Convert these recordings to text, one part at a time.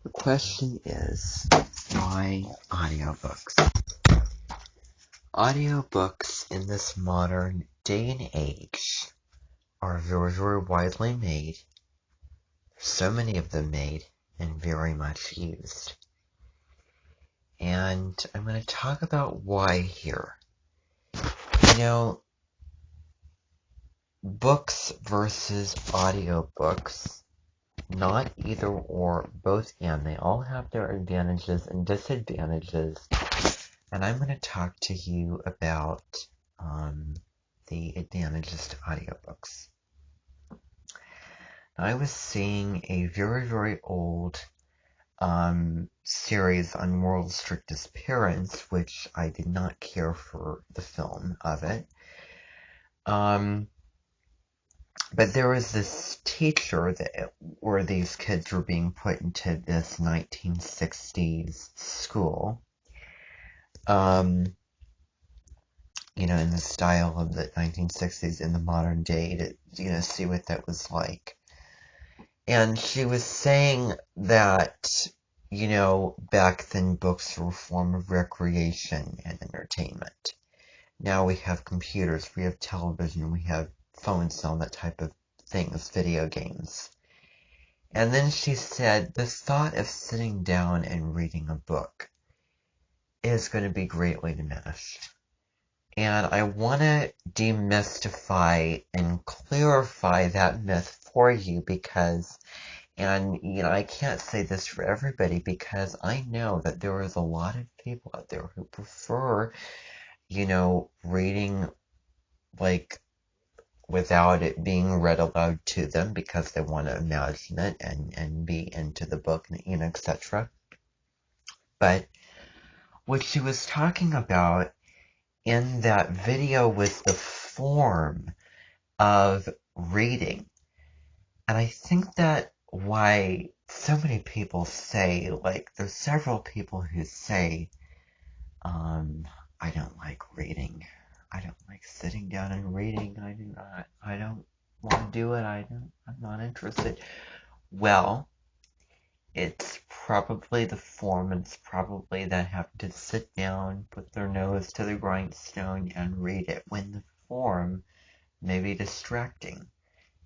The question is, why audiobooks? Audiobooks in this modern day and age are very, very widely made, so many of them made, and very much used. And I'm going to talk about why here. Books versus audiobooks, not either or, both and. They all have their advantages and disadvantages. And I'm going to talk to you about the advantages to audiobooks. I was seeing a very, very old series on World's Strictest Parents, which I did not care for the film of it. But there was this teacher where these kids were being put into this 1960s school. In the style of the 1960s in the modern day to, see what that was like. And she was saying that, back then books were a form of recreation and entertainment. Now we have computers, we have television, we have phones, all that type of things, video games. And then she said, the thought of sitting down and reading a book is going to be greatly diminished. And I want to demystify and clarify that myth for you because, I can't say this for everybody because I know that there is a lot of people out there who prefer, reading, without it being read aloud to them because they want to imagine it and be into the book, etc. But what she was talking about in that video was the form of reading. And I think that why so many people say, there's several people who say, I don't like reading. I don't like sitting down and reading. I don't want to do it. I'm not interested. Well, it's probably the form, and it's probably that have to sit down, put their nose to the grindstone, and read it, when the form may be distracting.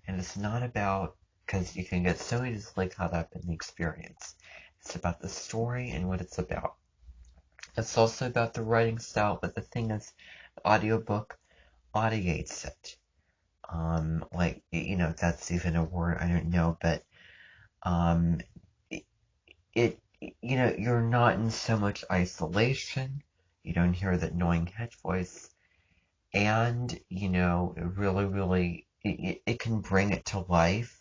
And it's not about, because you can get so easily caught up in the experience. It's about the story and what it's about. It's also about the writing style, but the thing is, the audiobook audiates it. If that's even a word, I don't know, but you're not in so much isolation. You don't hear that annoying head voice. And, it can bring it to life.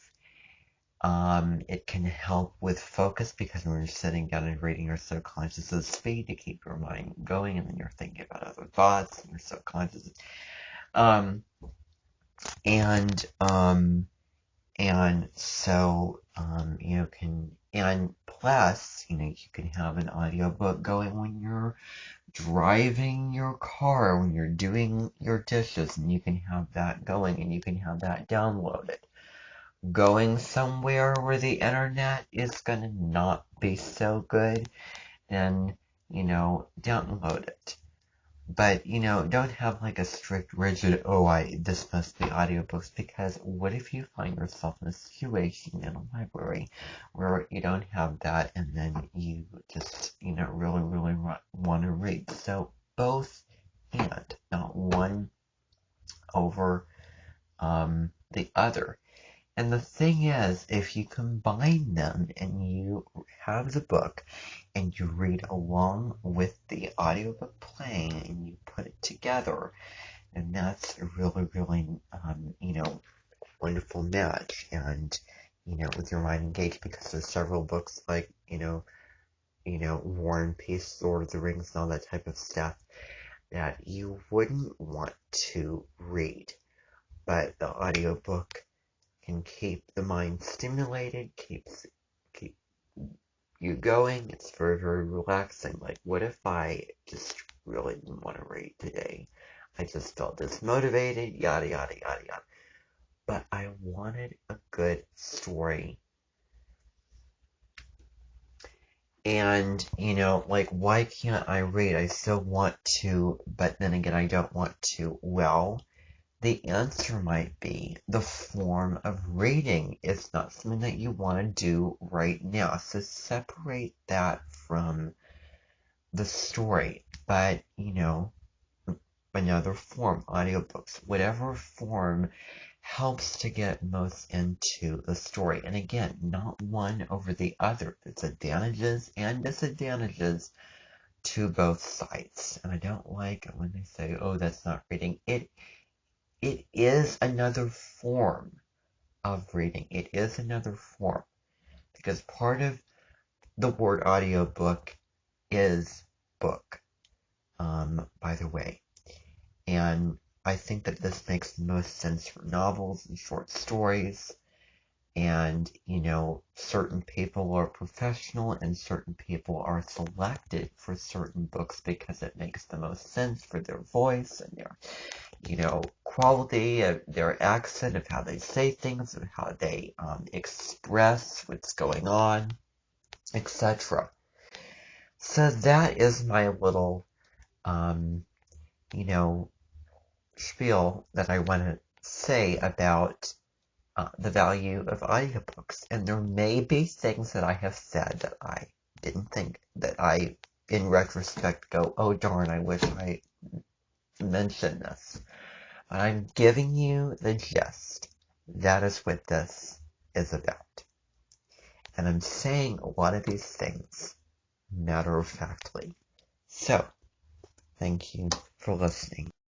It can help with focus because when you're sitting down and reading, you're so conscious of the speed to keep your mind going, and then you're thinking about other thoughts, and you're so conscious. And plus, you can have an audiobook going when you're driving your car, when you're doing your dishes, and you can have that going, and you can have that downloaded. Going somewhere where the internet is going to not be so good, then, download it. But, don't have a strict, rigid, this must be audiobooks, because what if you find yourself in a situation in a library where you don't have that, and then you just, really, really want to read. So both and, not one over the other. And the thing is, if you combine them and you have the book and you read along with the audiobook playing and you put it together, and that's a really, really, wonderful match. And, with your mind engaged, because there's several books like, War and Peace, Lord of the Rings, and all that type of stuff that you wouldn't want to read. But the audiobook can keep the mind stimulated, keep you going. It's very, very relaxing. What if I just really didn't want to read today? I just felt dismotivated, yada, yada, yada, yada. But I wanted a good story. And, like, why can't I read? I still want to, but then again, I don't want to. Well, the answer might be the form of reading is not something that you want to do right now. So separate that from the story. But, another form, audiobooks, whatever form helps to get most into the story. And again, not one over the other. There's advantages and disadvantages to both sides. And I don't like it when they say, oh, that's not reading. It is another form of reading. It is another form. Because part of the word audiobook is book, by the way. And I think that this makes the most sense for novels and short stories. And, certain people are professional and certain people are selected for certain books because it makes the most sense for their voice and their, quality of their accent, of how they say things, of how they express what's going on, etc. So that is my little, you know, spiel that I want to say about the value of audiobooks. And there may be things that I have said that I didn't think, that I, in retrospect, go, oh darn, I wish I mentioned this. But I'm giving you the gist. That is what this is about. And I'm saying a lot of these things matter-of-factly. So, thank you for listening.